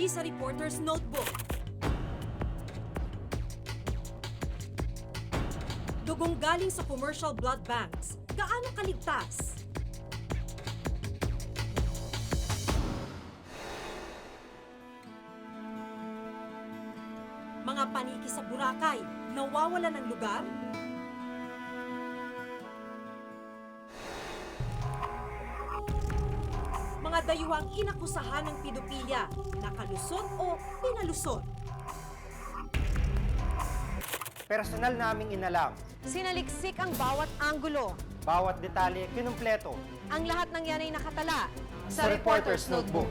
Muli sa Reporter's Notebook. Dugong galing sa commercial blood banks. Gaano kaligtas? Mga paniki sa Boracay, nawawala ng lugar? Mga dayuhang inakusahan ng pedopilya, nakalusot o pinalusot? Personal naming inalam. Sinaliksik ang bawat anggulo. Bawat detalye kinumpleto. Ang lahat ng yan ay nakatala Sa Reporter's Notebook.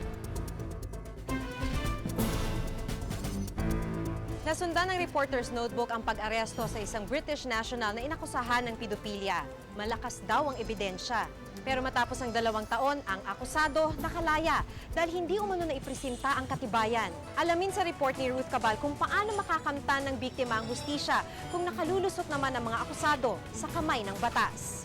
Nasundan ng Reporter's Notebook ang pag-aresto sa isang British national na inakusahan ng pedopilya. Malakas daw ang ebidensya. Pero matapos ang 2 taon, ang akusado nakalaya dahil hindi umano na ipresinta ang katibayan. Alamin sa report ni Ruth Cabal kung paano makakamtan ng biktima ang hustisya kung nakalulusot naman ang mga akusado sa kamay ng batas.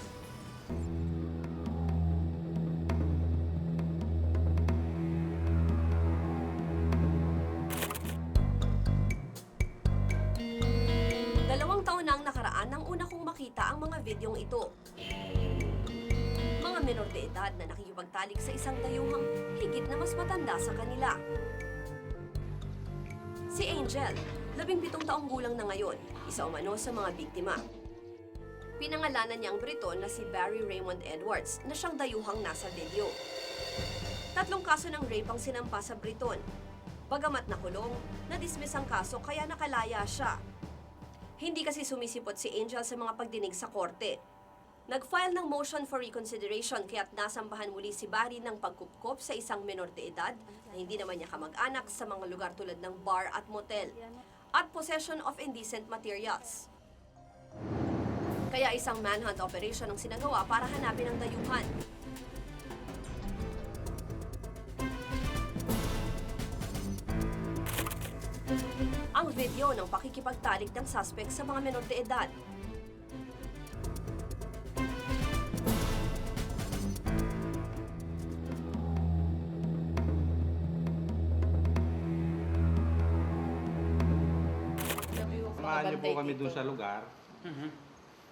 Dalawang taon na ang nakaraan nang una kong makita ang mga videong ito. Mga menor de edad na nakikipagtalik sa isang dayuhang higit na mas matanda sa kanila. Si Angel, 17 taong gulang na ngayon, isa umano sa mga biktima. Pinangalanan niya ang Briton na si Barry Raymond Edwards na siyang dayuhang nasa video. 3 kaso ng rape ang sinampa sa Briton. Bagamat nakulong, na-dismiss ang kaso kaya nakalaya siya. Hindi kasi sumisipot si Angel sa mga pagdinig sa korte. Nag-file ng motion for reconsideration kaya't nasambahan muli si Barry ng pagkupkop sa isang menor de edad na hindi naman niya kamag-anak sa mga lugar tulad ng bar at motel at possession of indecent materials. Kaya isang manhunt operation ang sinagawa para hanapin ang dayuhan. Ang video ng pakikipagtalik ng suspect sa mga menor de edad. Samahan niyo po kami doon sa lugar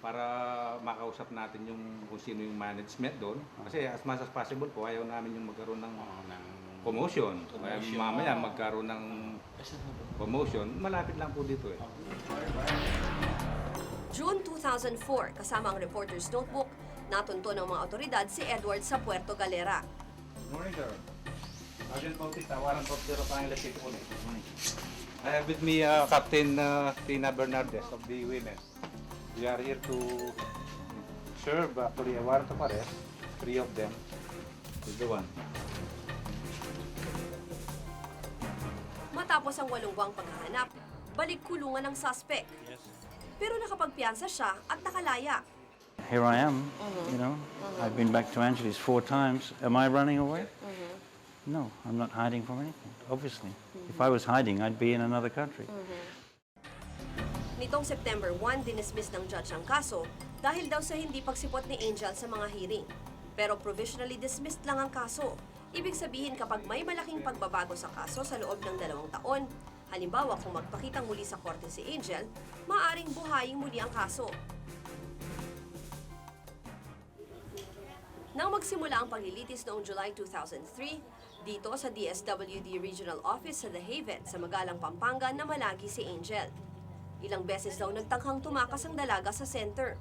para makausap natin yung kung sino yung management doon. Kasi as much as possible po, ayaw namin yung magkaroon ng commotion. Kaya mamaya magkaroon ng commotion, malapit lang po dito eh. June 2004, kasama ang Reporter's Notebook, natunto ng mga otoridad si Edward sa Puerto Galera. Morning, sir. Sergeant Bautista, warrant of the Ropangan City Police. I have with me Captain Tina Bernardes of the Women. We are here to serve actually a warrant of arrest. 3 of them is the one. Matapos ang 8 buwang paghahanap, balik kulungan ng suspect. Pero nakapagpiyansa siya at nakalaya. Here I am, you know. I've been back to Angeles 4 times. Am I running away? No, I'm not hiding from anything, obviously. If I was hiding, I'd be in another country. Nitong September 1, dinismiss ng judge ang kaso dahil daw sa hindi pagsipot ni Angel sa mga hearing. Pero provisionally dismissed lang ang kaso. Ibig sabihin kapag may malaking pagbabago sa kaso sa loob ng 2 taon, halimbawa kung magpakitang muli sa korte si Angel, maaaring buhayin muli ang kaso. Nang magsimula ang paglilitis noong July 2003, dito sa DSWD Regional Office sa The Haven sa Magalang, Pampanga na malagi si Angel. Ilang beses daw nagtanghang tumakas ang dalaga sa center.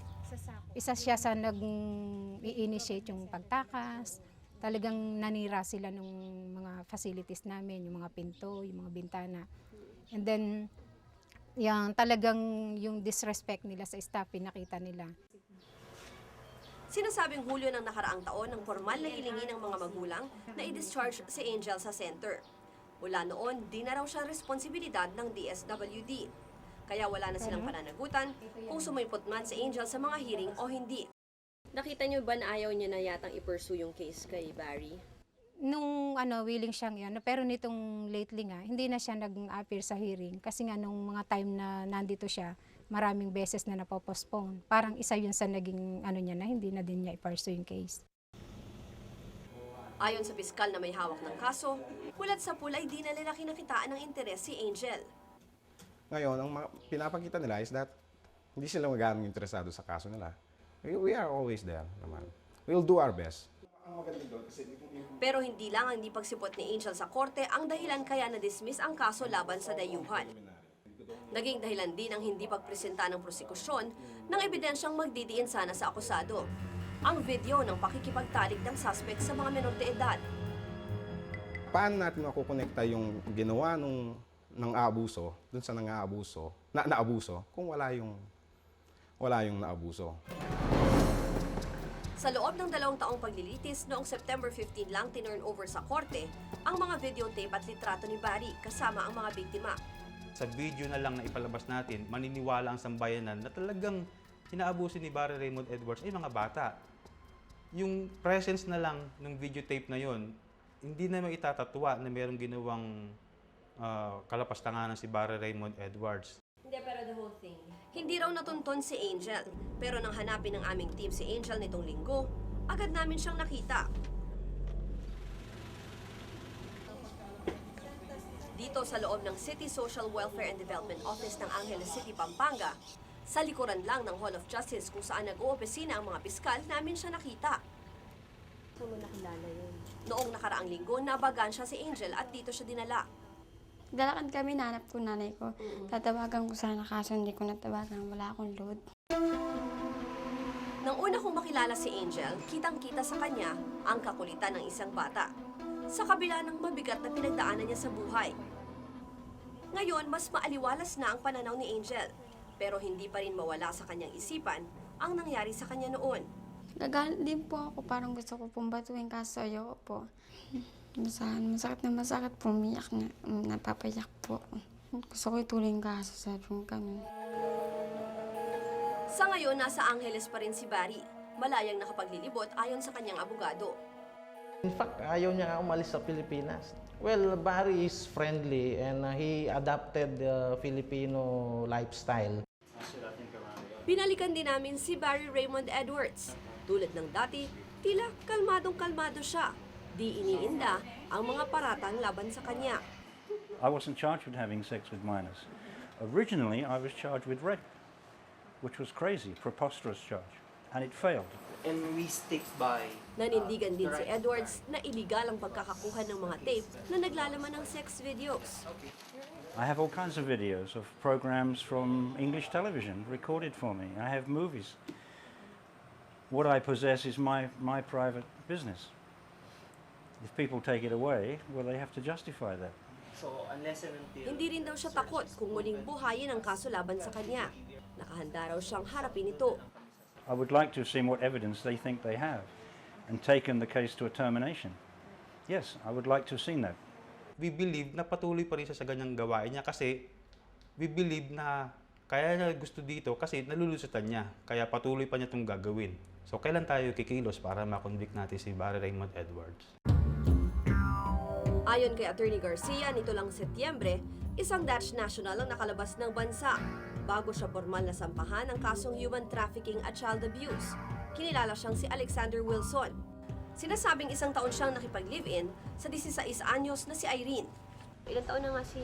Isa siya sa nag-i-initiate yung pagtakas. Talagang nanira sila ng mga facilities namin, yung mga pinto, yung mga bintana. And then, talagang yung disrespect nila sa staff, pinakita nila. Sinasabing Hulyo ng nakaraang taon ng formal na hilingi ng mga magulang na i-discharge si Angel sa center. Mula noon, di na raw siya responsibilidad ng DSWD. Kaya wala na silang pananagutan kung sumipot man si Angel sa mga hearing o hindi. Nakita niyo ba na ayaw niya na yatang i-pursue yung case kay Barry? Nung willing siyang yun, pero nitong lately nga, hindi na siya nag-appear sa hearing. Kasi nga nung mga time na nandito siya, maraming beses na napopostpone. Parang isa yun sa naging niya na hindi na din niya i-pursue yung case. Ayon sa piskal na may hawak ng kaso, mulat sa pool ay di na nila kinakitaan ng interes si Angel. Ngayon, ang pinapakita nila is that hindi sila maganong interesado sa kaso nila. We are always there naman. We'll do our best. Pero hindi lang ang di pagsipot ni Angel sa korte ang dahilan kaya na-dismiss ang kaso laban sa dayuhan. Naging dahilan din ang hindi pagpresenta ng prosekusyon ng ebidensyang magdidiin sana sa akusado. Ang video ng pakikipagtalik ng suspect sa mga menor de edad. Paano natin makukonekta yung ginawa ng aabuso dun sa nang-aabuso, naabuso kung wala yung naabuso? Sa loob ng 2 taong paglilitis, noong September 15 lang tinurn over sa korte ang mga videotape at litrato ni Barry kasama ang mga biktima. Sa video na lang na ipalabas natin, maniniwala ang sambayanan na talagang inaabuso ni Barry Raymond Edwards ay mga bata. Yung presence na lang ng videotape na yon, hindi na maitatatuwa na mayroong ginawang kalapastanganan si Barry Raymond Edwards. Hindi, pero the whole thing. Hindi raw natunton si Angel, pero nang hanapin ng aming team si Angel nitong linggo, agad namin siyang nakita. Dito sa loob ng City Social Welfare and Development Office ng Angeles City, Pampanga, sa likuran lang ng Hall of Justice kung saan nag-oopisina ang mga piskal, namin siya nakita. Saan mo nakilala yun? Noong nakaraang linggo, nabagan siya si Angel at dito siya dinala. Dalakan kami, nanap ko nanay ko. Tatawagan ko sana kaso hindi ko natawagan. Wala akong load. Nang una kong makilala si Angel, kitang-kita sa kanya ang kakulitan ng isang bata. Sa kabila ng mabigat na pinagdaanan niya sa buhay. Ngayon, mas maaliwalas na ang pananaw ni Angel. Pero hindi pa rin mawala sa kanyang isipan ang nangyari sa kanya noon. Gagalit din po ako. Parang gusto ko pong batuin kaso ayoko po. Masakit po. Umiyak na. Napapayak po. Gusto ko ituloy yung kaso. Sabi ko kami. Sa ngayon, nasa Angeles pa rin si Barry. Malayang nakapaglilibot ayon sa kanyang abogado. In fact, ayaw niya umalis sa Pilipinas. Well, Barry is friendly and he adapted the Filipino lifestyle. Binalikan din namin si Barry Raymond Edwards. Tulad ng dati, tila kalmadong-kalmado siya. Di iniinda ang mga paratang laban sa kanya. I wasn't charged with having sex with minors. Originally, I was charged with rape, which was crazy, preposterous charge, and it failed. And we stick by Nanindigan din si Edwards na iligal ang pagkakakuha ng mga tape na naglalaman ng sex videos. I have all kinds of videos of programs from English television recorded for me. I have movies. What I possess is my private business. If people take it away, well, they have to justify that. So, unless and until... Hindi rin daw siya takot kung muling buhayin ang kaso laban sa kanya. Nakahanda raw siyang harapin ito. I would like to have seen what evidence they think they have and taken the case to a termination. Yes, I would like to have seen that. We believe na patuloy pa rin siya sa ganyang gawain niya kasi we believe na kaya niya gusto dito kasi nalulusutan niya. Kaya patuloy pa niya itong gagawin. So, kailan tayo kikilos para makonvict natin si Barry Raymond Edwards? Ayon kay Attorney Garcia, nito lang Setyembre, isang Dutch national ang nakalabas ng bansa bago siya formal na sampahan ng kasong human trafficking at child abuse. Kinilala siyang si Alexander Wilson. Sinasabing 1 taon siyang nakipag-live-in sa 16 anyos na si Irene. Ilang taon na nga si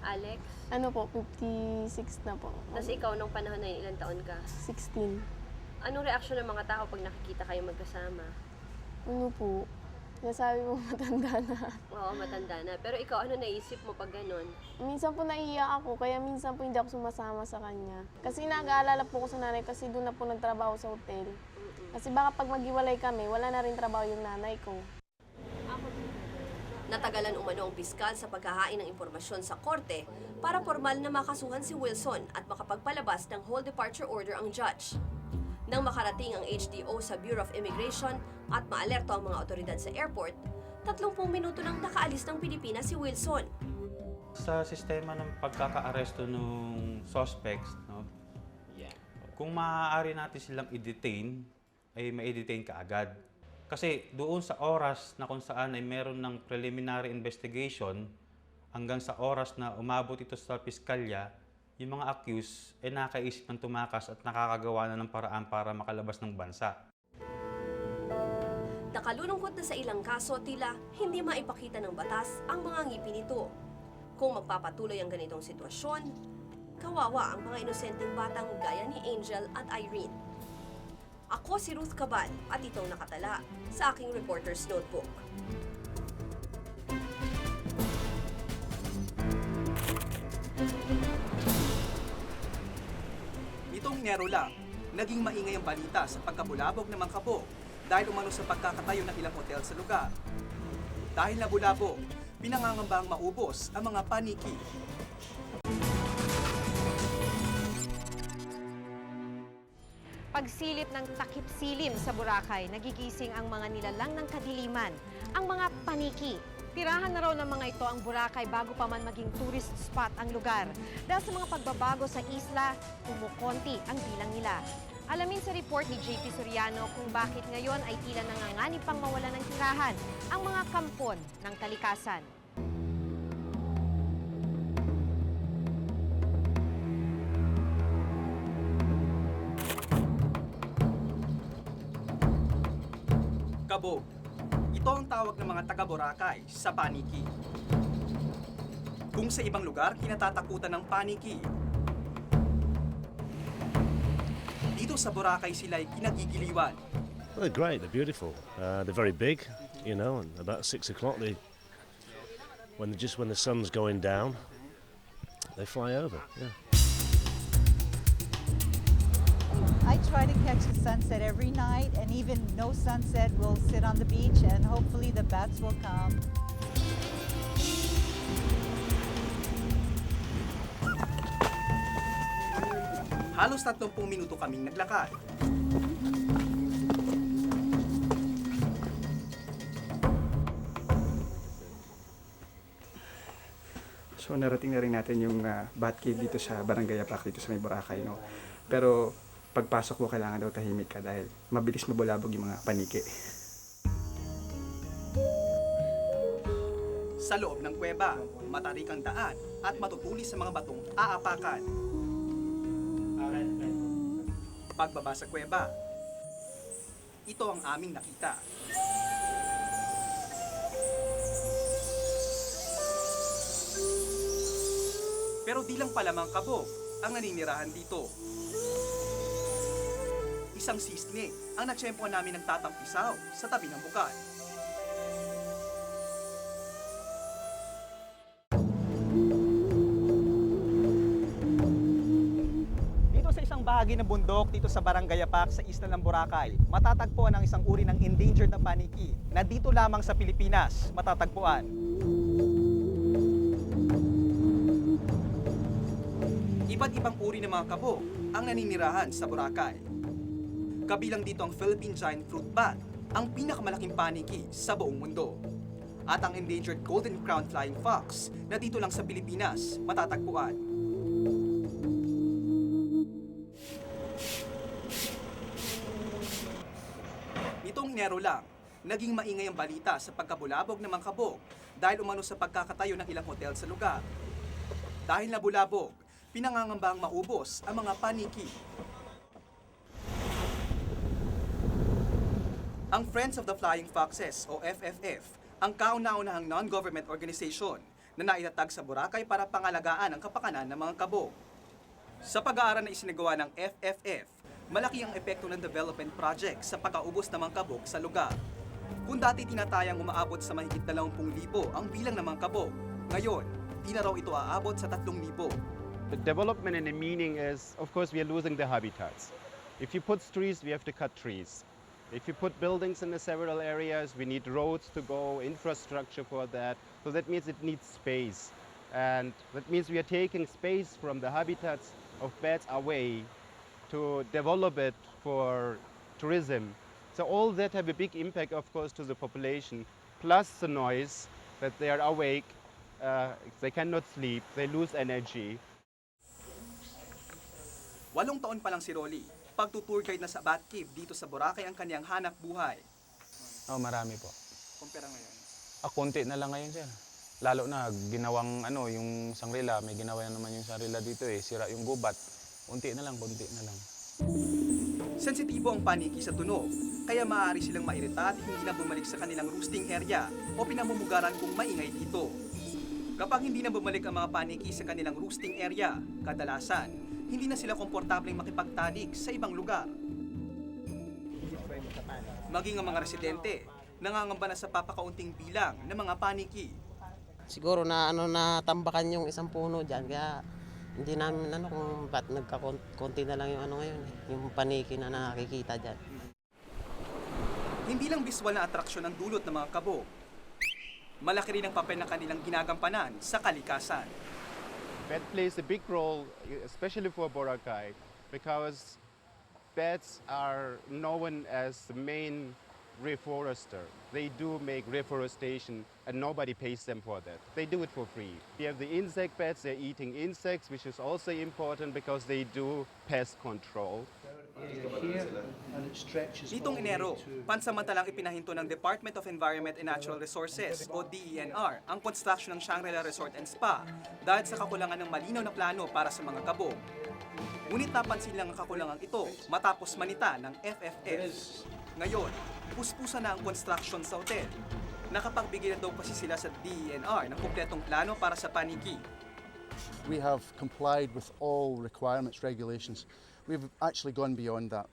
Alex? Ano po, 56 na po. Tapos ikaw, nung panahon na yun, ilang taon ka? 16. Anong reaksyon ng mga tao pag nakikita kayo magkasama? Ano po, nasabi mo matanda na. Oo, matanda na. Pero ikaw, ano naisip mo pag ganon? Minsan po naiiyak ako, kaya minsan po hindi ako sumasama sa kanya. Kasi nag-aalala po ko sa nanay kasi doon na po nagtrabaho sa hotel. Kasi baka pag maghiwalay kami, wala na rin trabaho yung nanay ko. Natagalan umano ang piskal sa paghahain ng impormasyon sa korte para formal na makasuhan si Wilson at makapagpalabas ng whole departure order ang judge. Nang makarating ang HDO sa Bureau of Immigration at maalerto ang mga otoridad sa airport, 30 minuto nang nakaalis ng Pilipinas si Wilson. Sa sistema ng pagkaka-aresto ng suspects, no, kung maaari natin silang i-detain, ay ma-detain ka agad. Kasi doon sa oras na kung saan ay meron ng preliminary investigation, hanggang sa oras na umabot ito sa piskalya, yung mga accused ay nakaisip ng tumakas at nakakagawa na ng paraan para makalabas ng bansa. Nakalulungkot na sa ilang kaso tila hindi maipakita ng batas ang mga ngipin nito. Kung magpapatuloy ang ganitong sitwasyon, kawawa ang mga inosenteng batang gaya ni Angel at Irene. Ako si Ruth Cabal at itong nakatala sa aking Reporter's Notebook. Nitong Enero lang, naging maingay ang balita sa pagkabulabog ng Mangkabog dahil umano sa pagkakatayo ng ilang hotel sa lugar. Dahil nabulabog, pinangangambang maubos ang mga paniki. Pagsilip ng takip silim sa Boracay, nagigising ang mga nilalang ng kadiliman, ang mga paniki. Tirahan na raw ng mga ito ang Boracay bago pa man maging tourist spot ang lugar. Dahil sa mga pagbabago sa isla, kumukonti ang bilang nila. Alamin sa report ni JP Soriano kung bakit ngayon ay tila nanganganib pang mawala ng tirahan ang mga kampon ng kalikasan. Kabog. Ito ang tawag ng mga taga-Boracay sa paniki. Kung sa ibang lugar, kinatatakutan ng paniki. Dito sa Boracay sila ay kinagigiliwan. Well, they're great. They're beautiful. They're very big, you know. And about 6 o'clock, when the sun's going down, they fly over. Yeah. I try to catch the sunset every night, and even no sunset, we'll sit on the beach, and hopefully the bats will come. Halos 30 minuto kaming naglakad. So narating na rin natin yung bat cave dito sa Barangay Apak dito sa may Boracay, no. Pero pagpasok mo kailangan daw tahimik ka dahil mabilis mabulabog yung mga paniki. Sa loob ng kuweba, matarik ang daan at matutulis sa mga batong aapakan. Pagbaba sa kuweba, ito ang aming nakita. Pero di lang pala Mangkabog ang naninirahan dito. Isang sisne ang natsyempohan namin nagtatampisaw sa tabi ng bukal. Dito sa isang bahagi ng bundok dito sa Barangay Apak sa isla ng Boracay, matatagpuan ang isang uri ng endangered na paniki na dito lamang sa Pilipinas matatagpuan. Iba't ibang uri ng mga kabog ang naninirahan sa Boracay. Kabilang dito ang Philippine Giant Fruit Bat, ang pinakamalaking paniki sa buong mundo. At ang endangered Golden Crown Flying Fox na dito lang sa Pilipinas matatagpuan. Nitong Enero lang, naging maingay ang balita sa pagkabulabog ng Mangkabog dahil umano sa pagkakatayo ng ilang hotel sa lugar. Dahil nabulabog, pinangangambang maubos ang mga paniki. Ang Friends of the Flying Foxes o FFF, ang kauna-unahang non-government organization na naitatag sa Boracay para pangalagaan ang kapakanan ng mga kabog. Sa pag-aaral na isinagawa ng FFF, malaki ang epekto ng development project sa pagkaubos ng mga kabog sa lugar. Kung dati tinatayang umaabot sa mahigit 20,000 ang bilang ng mga kabog, ngayon, di na raw ito aabot sa 3,000. The development and the meaning is, of course, we are losing the habitats. If you put trees, we have to cut trees. If you put buildings in the several areas, we need roads to go, infrastructure for that. So that means it needs space. And that means we are taking space from the habitats of bats away to develop it for tourism. So all that have a big impact, of course, to the population, plus the noise that they are awake, they cannot sleep, they lose energy. 8 taon pa lang si Rolly, pagtutour guide na sa Bat Cave dito sa Boracay ang kanyang hanap buhay. Oh, marami po. Kumpara ngayon. Konti na lang ngayon, sir. Lalo na ginawang yung Sangrila, may ginawa na naman yung Sangrila dito eh. Sira yung gubat. Unti na lang, bunti na lang. Sensitibo ang paniki sa tunog, kaya maaari silang mairita at hindi na bumalik sa kanilang roosting area o pinamumugaran kung maingay dito. Kapag hindi na bumalik ang mga paniki sa kanilang roosting area, kadalasan, hindi na sila komportableng makipagtadik sa ibang lugar. Maging ang mga residente, nangangamba na sa papakaunting bilang ng mga paniki. Siguro na natambakan yung isang puno diyan kaya hindi namin kung ba't nagkakonti na lang yung ngayon, yung paniki na nakikita diyan. Hindi lang visual na atraksyon ang dulot ng mga kabog. Malaki rin ang papel na kanilang ginagampanan sa kalikasan. Bat plays a big role, especially for Boracay, because bats are known as the main reforester. They do make reforestation and nobody pays them for that. They do it for free. We have the insect bats, they're eating insects, which is also important because they do pest control. Nitong Enero, pansamantalang ipinahinto ng Department of Environment and Natural Resources o DENR ang construction ng Shangri-La Resort and Spa dahil sa kakulangan ng malinaw na plano para sa mga kabog. Ngunit napansin lang ang kakulangan ito matapos manita ng FFF. Ngayon, puspusan na ang construction sa hotel. Nakapagbigay na daw kasi sila sa DENR ng kumpletong plano para sa paniki. We have complied with all requirements, regulations. We've actually gone beyond that,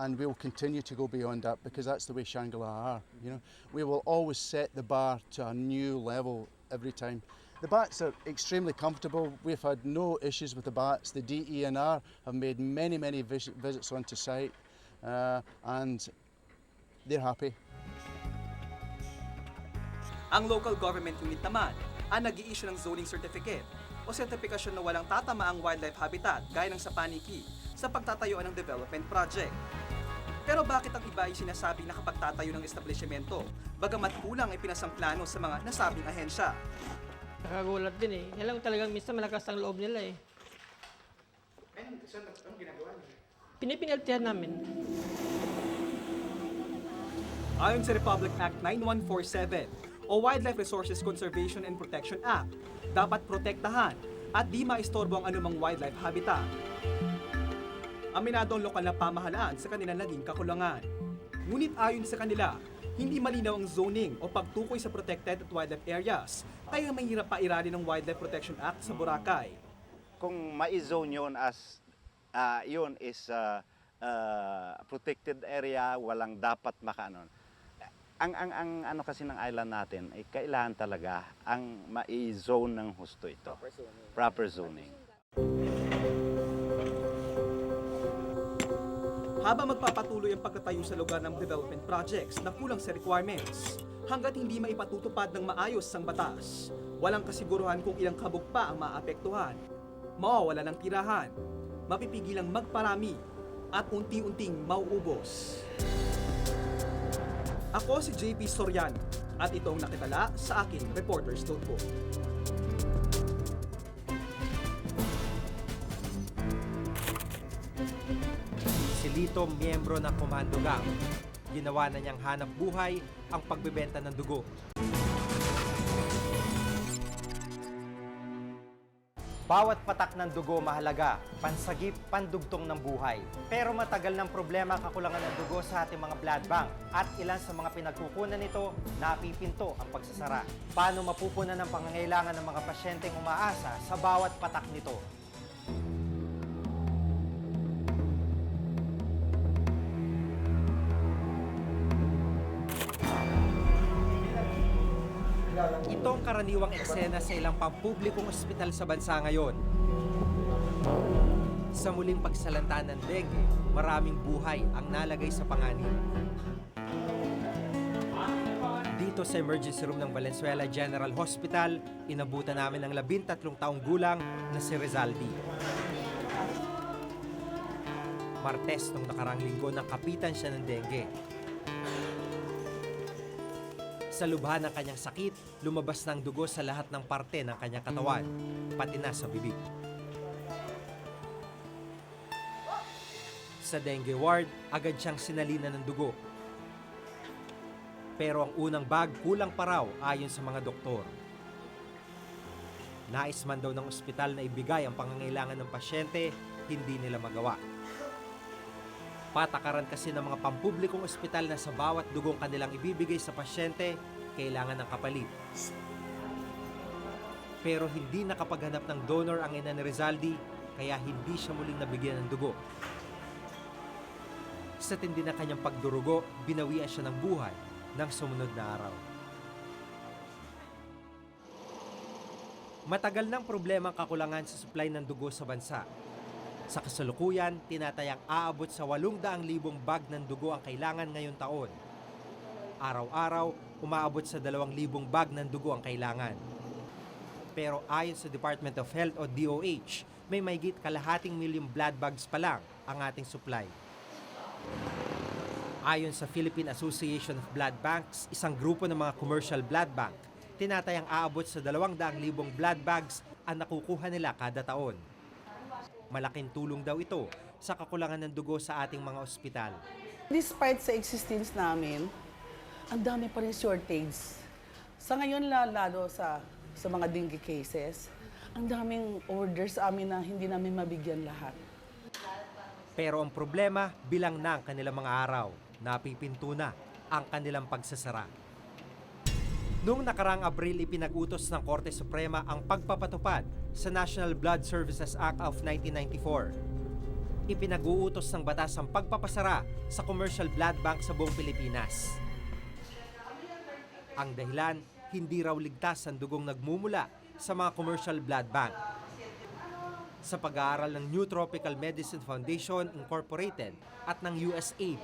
and we will continue to go beyond that because that's the way Shangri-La are. You know, we will always set the bar to a new level every time. The bats are extremely comfortable. We've had no issues with the bats. The DENR have made many visits onto site, and they're happy. Ang local government unit naman ang nag-i-issue ng zoning certificate o sertifikasyon na walang tatamaang wildlife habitat gaya ng sa paniki sa pagtatayuan ng development project. Pero bakit ang iba ay sinasabing nakapagtatayo ng establishmento bagamat kulang ay pinasang plano sa mga nasabing ahensya? Nakagulat din eh. Alam talagang minsan malakas ang loob nila eh. Anong ginagawa niyo? Pinipinaltihan namin. Ayon sa Republic Act 9147 o Wildlife Resources Conservation and Protection Act, dapat protektahan at di maistorbo ang anumang wildlife habitat. Aminado ang lokal na pamahalaan sa kanilang naging kakulangan. Ngunit ayon sa kanila, hindi malinaw ang zoning o pagtukoy sa protected at wildlife areas, kaya mahirap pa irali ng Wildlife Protection Act sa Boracay. Kung ma-zone yun as yun is protected area, walang dapat makaano. Ang ano kasi ng island natin ay kailangan talaga ang ma-zone ng husto ito. Proper zoning. Habang magpapatuloy ang pagtatayo sa lugar ng development projects na kulang sa requirements, hanggat hindi maipatutupad ng maayos ang batas, walang kasiguruhan kung ilang kabog pa ang maapektuhan, mawawala ng tirahan, mapipigilang magparami, at unti-unting mauubos. Ako si JP Soriano at ito ang nakitala sa aking Reporter's Notebook. Si Lito, miyembro ng Komando Gang. Ginawa na niyang hanap buhay ang pagbebenta ng dugo. Bawat patak ng dugo mahalaga, pansagip, pandugtong ng buhay. Pero matagal ng problema kakulangan ng dugo sa ating mga blood bank at ilan sa mga pinagkukunan nito, napipinto ang pagsasara. Paano mapupunan ang pangangailangan ng mga pasyenteng umaasa sa bawat patak nito? Ito ang karaniwang eksena sa ilang pampublikong ospital sa bansa ngayon. Sa muling pagsalanta ng dengue, maraming buhay ang nalagay sa panganib. Dito sa emergency room ng Valenzuela General Hospital, inabutan namin ang 13 taong gulang na si Rizaldi. Martes nung nakarang linggo nang kapitan siya ng dengue. Sa lubha ng kanyang sakit, lumabas ng dugo sa lahat ng parte ng kanyang katawan, pati na sa bibig. Sa dengue ward, agad siyang sinalinan ng dugo. Pero ang unang bag kulang pa raw ayon sa mga doktor. Nais man daw ng ospital na ibigay ang pangangailangan ng pasyente, hindi nila magawa. Patakaran kasi ng mga pampublikong ospital na sa bawat dugong kanilang ibibigay sa pasyente, kailangan ng kapalit. Pero hindi nakapaghanap ng donor ang ina ni Rizaldi, kaya hindi siya muling nabigyan ng dugo. Sa tindi na kanyang pagdurugo, binawian siya ng buhay ng sumunod na araw. Matagal ng problema ang kakulangan sa supply ng dugo sa bansa. Sa kasalukuyan, tinatayang aabot sa 800,000 bag ng dugo ang kailangan ngayong taon. Araw-araw, umaabot sa 2,000 bag ng dugo ang kailangan. Pero ayon sa Department of Health o DOH, may mahigit kalahating milyong blood bags pa lang ang ating supply. Ayon sa Philippine Association of Blood Banks, isang grupo ng mga commercial blood bank, tinatayang aabot sa 200,000 blood bags ang nakukuha nila kada taon. Malaking tulong daw ito sa kakulangan ng dugo sa ating mga ospital. Despite sa existence namin, ang dami pa rin shortage. Sa ngayon, lalo sa mga dengue cases, ang daming orders sa amin na hindi namin mabigyan lahat. Pero ang problema, bilang na ang kanilang mga araw, napipinto na ang kanilang pagsasara. Noong nakaraang Abril, ipinag-utos ng Korte Suprema ang pagpapatupad sa National Blood Services Act of 1994. Ipinag-uutos ng batas ang pagpapasara sa commercial blood bank sa buong Pilipinas. Ang dahilan, hindi raw ligtas ang dugong nagmumula sa mga commercial blood bank. Sa pag-aaral ng New Tropical Medicine Foundation Incorporated at ng USAID,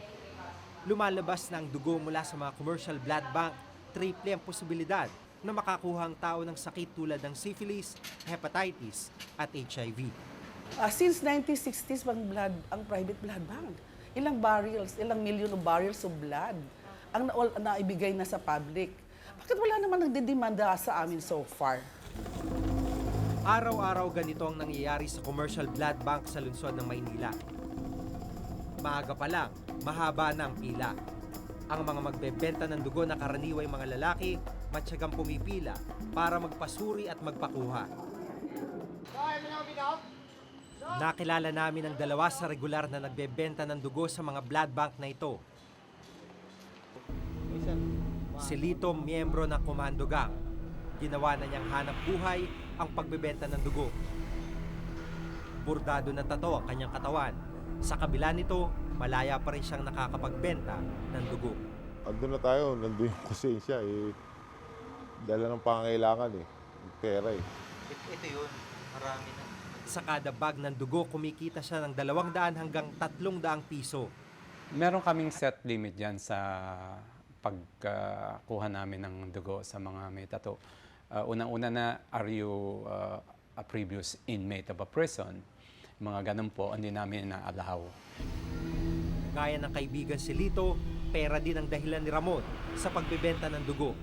lumalabas na ang dugo mula sa mga commercial blood bank, triple ang posibilidad na makakuha ang tao ng sakit tulad ng syphilis, hepatitis at HIV. Since 1960s, ang private blood bank. Ilang million of barrels of blood ang naibigay na sa public. Bakit wala naman nagdedemanda sa amin so far? Araw-araw ganito ang nangyayari sa commercial blood bank sa lungsod ng Maynila. Maaga pa lang, mahaba na ang pila. Ang mga magbebenta ng dugo na karaniway mga lalaki, matyagang pumipila para magpasuri at magpakuha. Nakilala namin ang dalawa sa regular na nagbebenta ng dugo sa mga blood bank na ito. Si Lito, miyembro ng Komando Gang. Ginawa na niyang hanap buhay ang pagbebenta ng dugo. Bordado na tato ang kanyang katawan. Sa kabila nito, malaya pa rin siyang nakakapagbenta ng dugo. Andun na tayo, nandun yung konsensya eh. Dala ng pangangailangan eh. Pera eh. Ito yun, marami na. Sa kada bag ng dugo, kumikita siya ng 200 hanggang 300 piso. Meron kaming set limit dyan sa pagkuha namin ng dugo sa mga may tato. Unang-una na, are you a previous inmate of a prison? Mga ganun po, hindi namin na-allow. Gaya ng kaibigan si Lito, pera din ang dahilan ni Ramon sa pagbebenta ng dugo.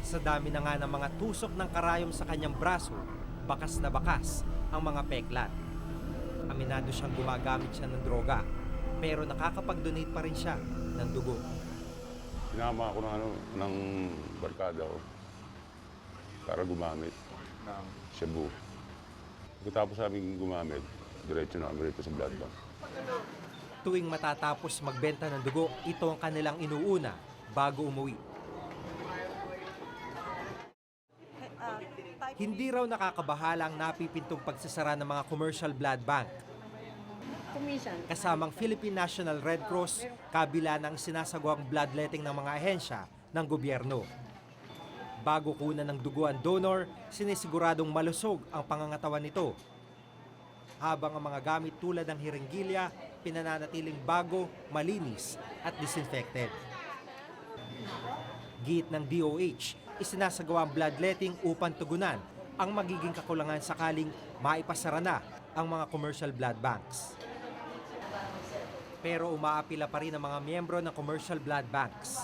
Sa dami na nga ng mga tusok ng karayom sa kanyang braso, bakas na bakas ang mga peklat. Aminado siyang gumagamit siya ng droga, pero nakakapag-donate pa rin siya ng dugo. Sinama ako ng barkada ko para gumamit ng Cebu. Pagkatapos aming gumamit, diretso na kami rito sa blood bank. Tuwing matatapos magbenta ng dugo, ito ang kanilang inuuna bago umuwi. Hindi raw nakakabahala ang napipintong pagsasara ng mga commercial blood bank. Kasamang Philippine National Red Cross, kabila ng sinasagawang bloodletting ng mga ahensya ng gobyerno. Bago kunan ng dugo ang donor, sinisiguradong malusog ang pangangatawan nito. Habang ang mga gamit tulad ng hiringgilya, pinananatiling bago, malinis at disinfected. Giit ng DOH, isinasagawa ang bloodletting upang tugunan ang magiging kakulangan sakaling maipasara na ang mga commercial blood banks. Pero umaapila pa rin ang mga miyembro ng commercial blood banks.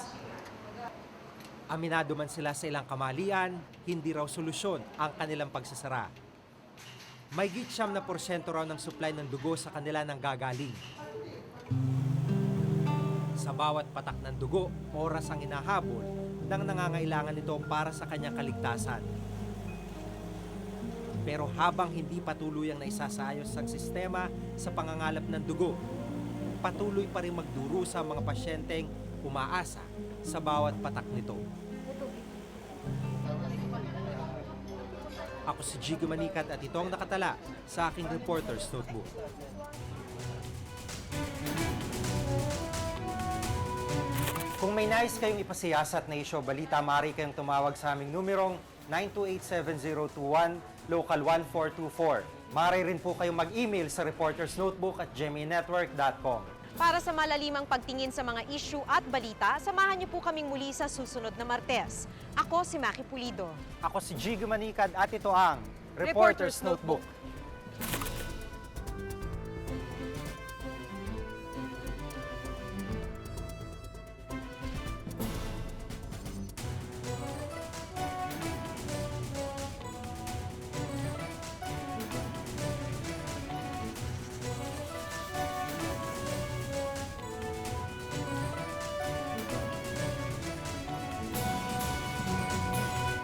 Aminado man sila sa ilang kamalian, hindi raw solusyon ang kanilang pagsasara. May 9% raw ng supply ng dugo sa kanila nang gagaling. Sa bawat patak ng dugo, oras ang inahabol ng nangangailangan nito para sa kanyang kaligtasan. Pero habang hindi patuluyang naisasayos ang sistema sa pangangalap ng dugo, patuloy pa rin magdurusa ang mga pasyenteng umaasa sa bawat patak nito. Ako si Jigo Manikat at ito ang nakatala sa aking Reporter's Notebook. Kung may nais kayong ipasiyasat na isyo balita, maaari kayong tumawag sa aming numerong 928-7021, local 1424. Maaari rin po kayong mag-email sa reportersnotebook@gmanetwork.com. Para sa malalimang pagtingin sa mga issue at balita, samahan niyo po kaming muli sa susunod na Martes. Ako si Maki Pulido. Ako si Jigo Manikad at ito ang Reporter's Notebook.